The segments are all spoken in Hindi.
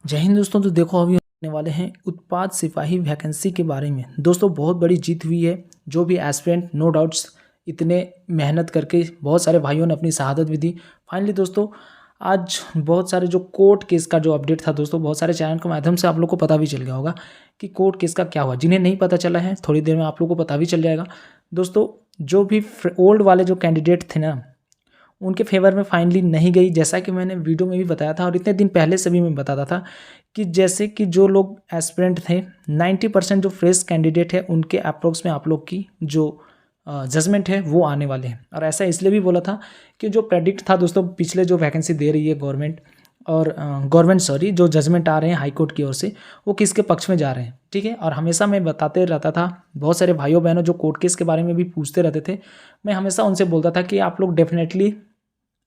जय हिंद दोस्तों। तो देखो अभी होने वाले हैं उत्पाद सिपाही वैकेंसी के बारे में। दोस्तों बहुत बड़ी जीत हुई है। जो भी एस्पिरेंट नो डाउट्स इतने मेहनत करके बहुत सारे भाइयों ने अपनी शहादत भी दी। फाइनली दोस्तों आज बहुत सारे जो कोर्ट केस का जो अपडेट था दोस्तों, बहुत सारे चैनल के माध्यम से आप लोग को पता भी चल गया होगा कि कोर्ट केस का क्या हुआ। जिन्हें नहीं पता चला है थोड़ी देर में आप लोग को पता भी चल जाएगा। दोस्तों जो भी ओल्ड वाले जो कैंडिडेट थे ना, उनके फेवर में फाइनली नहीं गई। जैसा कि मैंने वीडियो में भी बताया था और इतने दिन पहले से भी मैं बताता था कि जैसे कि जो लोग एस्पिरेंट थे 90% जो फ्रेश कैंडिडेट है उनके अप्रोक्स में आप लोग की जो जजमेंट है वो आने वाले हैं। और ऐसा इसलिए भी बोला था कि जो प्रेडिक्ट था दोस्तों, पिछले जो वैकेंसी दे रही है गवर्नमेंट और जो जजमेंट आ रहे हैं हाई कोर्ट की ओर से वो किसके पक्ष में जा रहे हैं, ठीक है। और हमेशा मैं बताते रहता था, बहुत सारे भाइयों बहनों जो कोर्ट केस के बारे में भी पूछते रहते थे, मैं हमेशा उनसे बोलता था कि आप लोग डेफिनेटली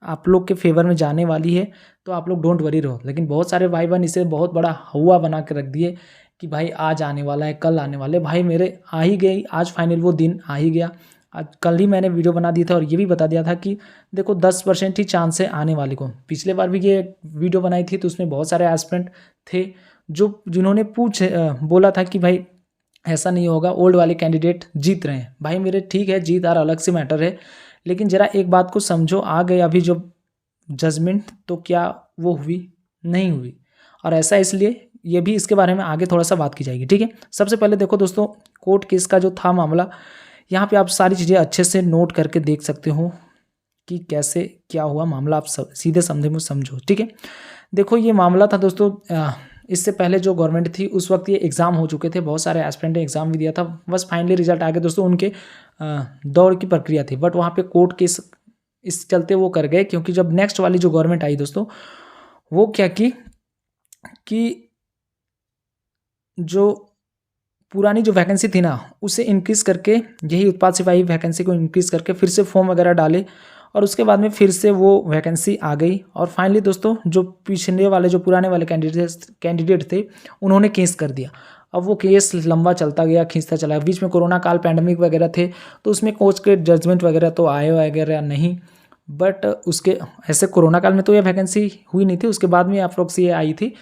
आप लोग के फेवर में जाने वाली है, तो आप लोग डोंट वरी रहो। लेकिन बहुत सारे भाई बहन इसे बहुत बड़ा हुआ बना के रख दिए कि भाई आज आने वाला है, कल आने वाले। भाई मेरे आ ही गई, आज फाइनल वो दिन आ ही गया। आज कल ही मैंने वीडियो बना दिया था और ये भी बता दिया था कि देखो 10% ही चांस है आने वाले को। पिछले बार भी ये वीडियो बनाई थी तो उसमें बहुत सारे एस्पिरेंट थे जिन्होंने बोला था कि भाई ऐसा नहीं होगा, ओल्ड वाले कैंडिडेट जीत रहे हैं। भाई मेरे ठीक है, जीत और अलग से मैटर है, लेकिन ज़रा एक बात को समझो, आ गए अभी जो जजमेंट तो क्या वो हुई? नहीं हुई। और ऐसा इसलिए ये भी इसके बारे में आगे थोड़ा सा बात की जाएगी, ठीक है। सबसे पहले देखो दोस्तों, कोर्ट केस का जो था मामला, यहाँ पे आप सारी चीज़ें अच्छे से नोट करके देख सकते हो कि कैसे क्या हुआ मामला। आप सीधे समझे में समझो, ठीक है। देखो ये मामला था दोस्तों, इससे पहले जो गवर्नमेंट थी उस वक्त ये एग्ज़ाम हो चुके थे, बहुत सारे एस्पिरेंट ने एग्ज़ाम भी दिया था, बस फाइनली रिजल्ट आ गया दोस्तों। उनके दौड़ की प्रक्रिया थी, बट वहाँ पे कोर्ट केस इस चलते वो कर गए, क्योंकि जब नेक्स्ट वाली जो गवर्नमेंट आई दोस्तों, वो क्या की कि जो पुरानी जो वैकेंसी थी ना उसे इंक्रीज़ करके, यही उत्पाद सिपाही वैकेंसी को इंक्रीज़ करके फिर से फॉर्म वगैरह डाले और उसके बाद में फिर से वो वैकेंसी आ गई। और फाइनली दोस्तों जो पिछले वाले जो पुराने वाले कैंडिडेट थे उन्होंने केस कर दिया। अब वो केस लंबा चलता गया, खींचता चला। बीच में कोरोना काल, पैंडमिक वगैरह थे, तो उसमें कोर्ट के जजमेंट वगैरह तो आए वगैरह नहीं, बट उसके ऐसे कोरोना काल में तो ये वैकेंसी हुई नहीं थी, उसके बाद में अप्रोक्स ये आई थी।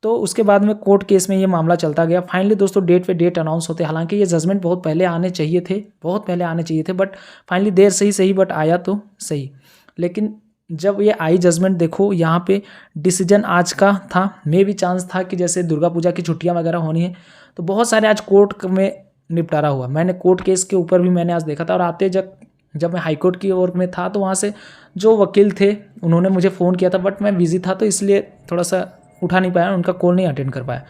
तो उसके बाद में कोर्ट केस में ये मामला चलता गया। फाइनली दोस्तों डेट पे डेट अनाउंस होते, हालांकि ये जजमेंट बहुत पहले आने चाहिए थे, बहुत पहले आने चाहिए थे, बट फाइनली देर से ही सही, बट आया तो सही। लेकिन जब ये आई जजमेंट, देखो यहाँ पे डिसीजन आज का था। मे भी चांस था कि जैसे दुर्गा पूजा की छुट्टियाँ वगैरह होनी है, तो बहुत सारे आज कोर्ट में निपटारा हुआ। मैंने कोर्ट केस के ऊपर भी मैंने आज देखा था, और आते जब मैं हाई कोर्ट की ओर में था तो वहाँ से जो वकील थे उन्होंने मुझे फ़ोन किया था, बट मैं बिज़ी था तो इसलिए थोड़ा सा उठा नहीं पाया, उनका कॉल नहीं अटेंड कर पाया।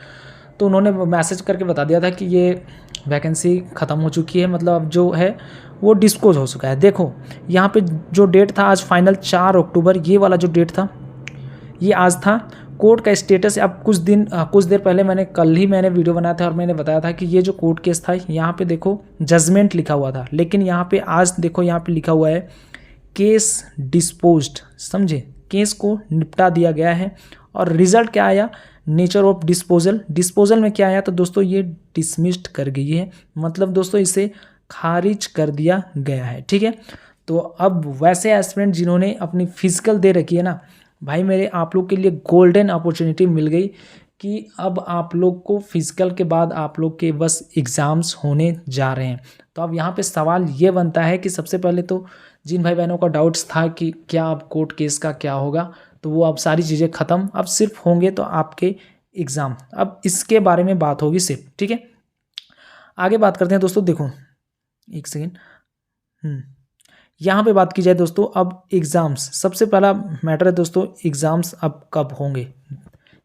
तो उन्होंने मैसेज करके बता दिया था कि ये वैकेंसी ख़त्म हो चुकी है, मतलब जो है वो डिस्पोज हो चुका है। देखो यहाँ पे जो डेट था आज फाइनल 4 अक्टूबर, ये वाला जो डेट था ये आज था। कोर्ट का स्टेटस अब कुछ देर पहले कल ही मैंने वीडियो बनाया था और मैंने बताया था कि ये जो कोर्ट केस था यहाँ पे देखो जजमेंट लिखा हुआ था, लेकिन यहाँ पे आज देखो यहाँ पे लिखा हुआ है केस डिस्पोज्ड। समझे, केस को निपटा दिया गया है। और रिजल्ट क्या आया? नेचर ऑफ डिस्पोजल में क्या आया? तो दोस्तों ये डिसमिस्ड कर गई है, मतलब दोस्तों इसे खारिज कर दिया गया है, ठीक है। तो अब वैसे एस्पिरेंट जिन्होंने अपनी फिजिकल दे रखी है ना, भाई मेरे आप लोग के लिए गोल्डन अपॉर्चुनिटी मिल गई कि अब आप लोग को फिजिकल के बाद आप लोग के बस एग्ज़ाम्स होने जा रहे हैं। तो अब यहाँ पे सवाल ये बनता है कि सबसे पहले तो जिन भाई बहनों का डाउट्स था कि क्या अब कोर्ट केस का क्या होगा, तो वो अब सारी चीज़ें ख़त्म, अब सिर्फ होंगे तो आपके एग्ज़ाम। अब इसके बारे में बात होगी सिर्फ, ठीक है। आगे बात करते हैं दोस्तों। देखो एक सेकेंड, यहाँ पे बात की जाए दोस्तों, अब एग्ज़ाम्स सबसे पहला मैटर है दोस्तों। एग्ज़ाम्स अब कब होंगे?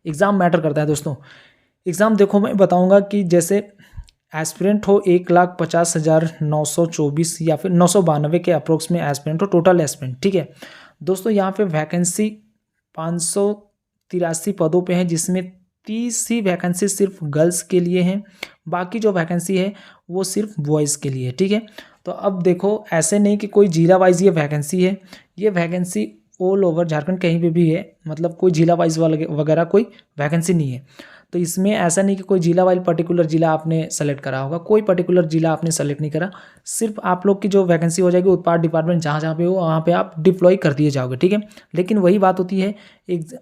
एग्ज़ाम मैटर करता है दोस्तों। एग्ज़ाम देखो मैं बताऊंगा कि जैसे एस्पिरेंट हो 1,50,924 या फिर 992 के अप्रोक्स में एस्पिरेंट हो, टोटल एस्पिरेंट, ठीक है दोस्तों। यहाँ पे वैकेंसी 583 पदों पे है, जिसमें 30 ही वैकेंसी सिर्फ गर्ल्स के लिए हैं, बाकी जो वैकेंसी है वो सिर्फ बॉयज़ के लिए, ठीक है। तो अब देखो ऐसे नहीं कि कोई जिला वाइज ये वैकेंसी है, ये वैकेंसी ऑल ओवर झारखंड कहीं पे भी है, मतलब कोई जिला वाइज वगैरह कोई वैकेंसी नहीं है। तो इसमें ऐसा नहीं कि कोई जिला वाइज पर्टिकुलर जिला आपने सेलेक्ट करा होगा, कोई पर्टिकुलर जिला आपने सेलेक्ट नहीं करा, सिर्फ आप लोग की जो वैकेंसी हो जाएगी उत्पाद डिपार्टमेंट जहाँ जहाँ पे हो वहाँ पे आप डिप्लॉय कर दिए जाओगे, ठीक है। लेकिन वही बात होती है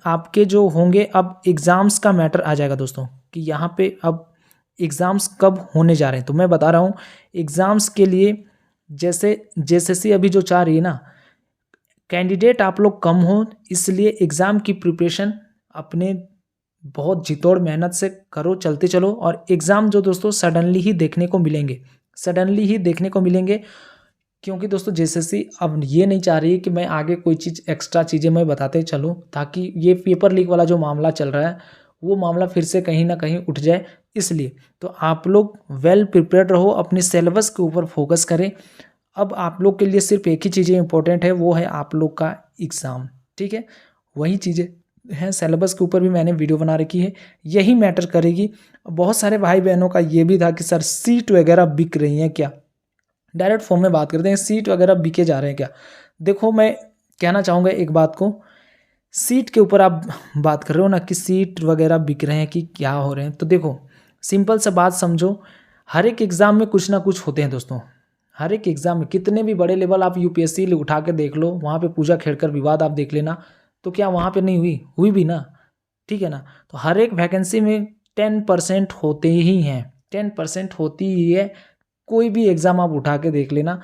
आपके जो होंगे, अब एग्ज़ाम्स का मैटर आ जाएगा दोस्तों कि यहाँ पे अब एग्ज़ाम्स कब होने जा रहे हैं। तो मैं बता रहा हूँ एग्ज़ाम्स के लिए जैसे JSSC अभी जो चाह रही है ना, कैंडिडेट आप लोग कम हो, इसलिए एग्ज़ाम की प्रिपरेशन अपने बहुत जितोड़ मेहनत से करो, चलते चलो। और एग्ज़ाम जो दोस्तों सडनली ही देखने को मिलेंगे, सडनली ही देखने को मिलेंगे, क्योंकि दोस्तों JSSC अब ये नहीं चाह रही है कि मैं आगे कोई चीज़ एक्स्ट्रा चीज़ें मैं बताते चलूँ, ताकि ये पेपर लीक वाला जो मामला चल रहा है वो मामला फिर से कहीं ना कहीं उठ जाए। इसलिए तो आप लोग वेल प्रिपेयर्ड रहो, अपने सिलेबस के ऊपर फोकस करें। अब आप लोग के लिए सिर्फ एक ही चीज़ें इंपॉर्टेंट है, वो है आप लोग का एग्ज़ाम, ठीक है। वही चीज़ें हैं, सिलेबस के ऊपर भी मैंने वीडियो बना रखी है, यही मैटर करेगी। बहुत सारे भाई बहनों का ये भी था कि सर सीट वगैरह बिक रही हैं क्या, डायरेक्ट फॉर्म में बात करते हैं, सीट वगैरह बिके जा रहे हैं क्या। देखो मैं कहना चाहूँगा एक बात को, सीट के ऊपर आप बात कर रहे हो ना कि सीट वगैरह बिक रहे हैं कि क्या हो रहे हैं, तो देखो सिंपल सा बात समझो, हर एक एग्ज़ाम में कुछ ना कुछ होते हैं दोस्तों। हर एक एग्ज़ाम में कितने भी बड़े लेवल आप UPSC उठा के देख लो, वहाँ पे पूजा खेड़कर विवाद आप देख लेना, तो क्या वहाँ पे नहीं हुई भी ना, ठीक है ना। तो हर एक वैकेंसी में 10% होते ही हैं, 10% होती ही है। कोई भी एग्ज़ाम आप उठा के देख लेना,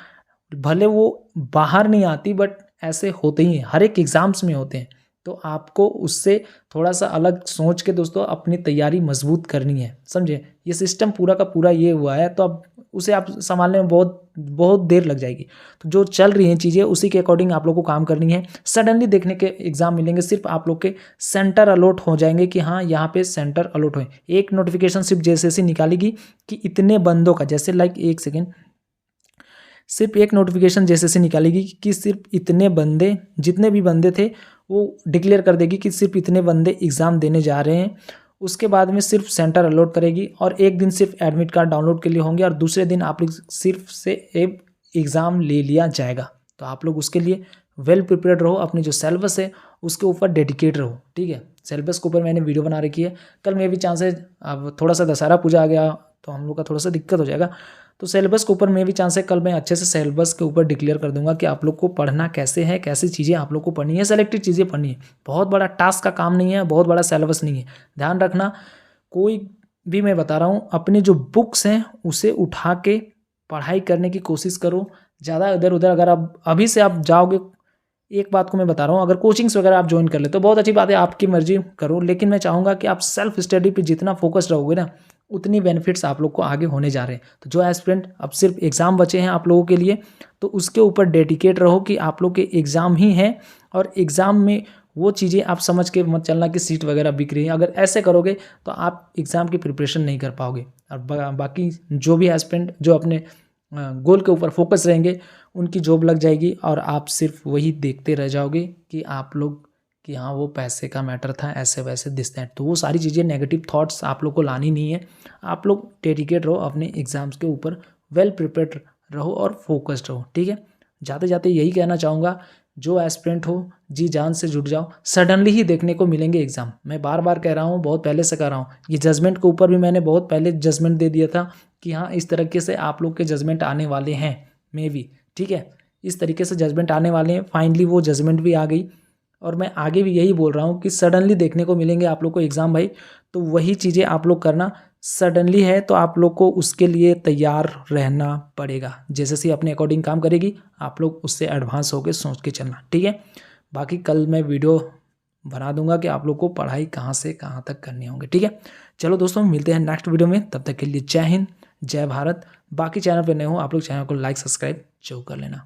भले वो बाहर नहीं आती बट ऐसे होते ही हैं, हर एक एग्ज़ाम्स में होते हैं। तो आपको उससे थोड़ा सा अलग सोच के दोस्तों अपनी तैयारी मजबूत करनी है, समझे। ये सिस्टम पूरा का पूरा ये हुआ है, तो अब उसे आप संभालने में बहुत देर लग जाएगी। तो जो चल रही हैं चीज़ें उसी के अकॉर्डिंग आप लोग को काम करनी है। सडनली देखने के एग्ज़ाम मिलेंगे, सिर्फ आप लोग के सेंटर अलॉट हो जाएंगे कि हाँ यहाँ पे सेंटर अलॉट हुए। एक नोटिफिकेशन सिर्फ JSSC निकालेगी कि इतने बंदों का, जैसे लाइक एक सेकेंड, सिर्फ एक नोटिफिकेशन JSSC निकालेगी कि सिर्फ इतने बंदे, जितने भी बंदे थे वो डिक्लेयर कर देगी कि सिर्फ इतने बंदे एग्ज़ाम देने जा रहे हैं। उसके बाद में सिर्फ सेंटर अलॉट करेगी, और एक दिन सिर्फ एडमिट कार्ड डाउनलोड के लिए होंगे, और दूसरे दिन आप लोग सिर्फ से एक एग्ज़ाम ले लिया जाएगा। तो आप लोग उसके लिए वेल प्रिपेयर्ड रहो, अपनी जो सिलेबस है उसके ऊपर डेडिकेट रहो, ठीक है। सिलेबस के ऊपर मैंने वीडियो बना रखी है। कल में भी चांस है, अब थोड़ा सा दशहरा पूजा आ गया तो हम लोग का थोड़ा सा दिक्कत हो जाएगा, तो सिलेबस के ऊपर में भी चांस है कल मैं अच्छे से सिलेबस के ऊपर डिक्लेयर कर दूंगा कि आप लोग को पढ़ना कैसे है, कैसी चीज़ें आप लोग को पढ़नी है, सेलेक्टेड चीज़ें पढ़नी है। बहुत बड़ा टास्क का काम नहीं है, बहुत बड़ा सिलेबस नहीं है। ध्यान रखना, कोई भी मैं बता रहा हूँ, अपनी जो बुक्स हैं उसे उठा के पढ़ाई करने की कोशिश करो। ज़्यादा इधर उधर अगर आप अभी से आप जाओगे, एक बात को मैं बता रहा हूँ, अगर कोचिंग्स वगैरह आप ज्वाइन कर ले तो बहुत अच्छी बात है, आपकी मर्जी करो, लेकिन मैं चाहूँगा कि आप सेल्फ स्टडी पे जितना फोकस रहोगे ना, उतनी बेनिफिट्स आप लोग को आगे होने जा रहे हैं। तो जो एस्पिरेंट अब सिर्फ एग्ज़ाम बचे हैं आप लोगों के लिए, तो उसके ऊपर डेडिकेट रहो कि आप लोग के एग्ज़ाम ही हैं, और एग्ज़ाम में वो चीज़ें आप समझ के मत चलना कि सीट वगैरह बिक रही है। अगर ऐसे करोगे तो आप एग्ज़ाम की प्रिपरेशन नहीं कर पाओगे, और बाकी जो भी एस्पिरेंट जो अपने गोल के ऊपर फोकस रहेंगे उनकी जॉब लग जाएगी, और आप सिर्फ वही देखते रह जाओगे कि आप लोग कि हाँ वो पैसे का मैटर था, ऐसे वैसे दिस दैट। तो वो सारी चीज़ें नेगेटिव थॉट्स आप लोग को लानी नहीं है। आप लोग डेडिकेट रहो अपने एग्ज़ाम्स के ऊपर, वेल प्रिपेयर्ड रहो और फोकस्ड रहो, ठीक है। जाते जाते यही कहना चाहूँगा, जो एस्पिरेंट हो जी जान से जुट जाओ, सडनली ही देखने को मिलेंगे एग्ज़ाम। मैं बार बार कह रहा हूँ, बहुत पहले से कह रहा हूँ, ये जजमेंट के ऊपर भी मैंने बहुत पहले जजमेंट दे दिया था कि हाँ इस तरीके से आप लोग के जजमेंट आने वाले हैं, मे भी, ठीक है, इस तरीके से जजमेंट आने वाले हैं। फाइनली वो जजमेंट भी आ गई, और मैं आगे भी यही बोल रहा हूँ कि सडनली देखने को मिलेंगे आप लोग को एग्ज़ाम भाई। तो वही चीज़ें आप लोग करना, सडनली है तो आप लोग को उसके लिए तैयार रहना पड़ेगा। JSSC अपने अकॉर्डिंग काम करेगी, आप लोग उससे एडवांस होकर सोच के चलना, ठीक है। बाकी कल मैं वीडियो बना दूंगा कि आप लोग को पढ़ाई कहाँ से कहाँ तक करनी होंगी, ठीक है। चलो दोस्तों, मिलते हैं नेक्स्ट वीडियो में, तब तक के लिए जय हिंद, जय भारत। बाकी चैनल पर नए हो आप लोग चैनल को लाइक सब्सक्राइब जरूर कर लेना।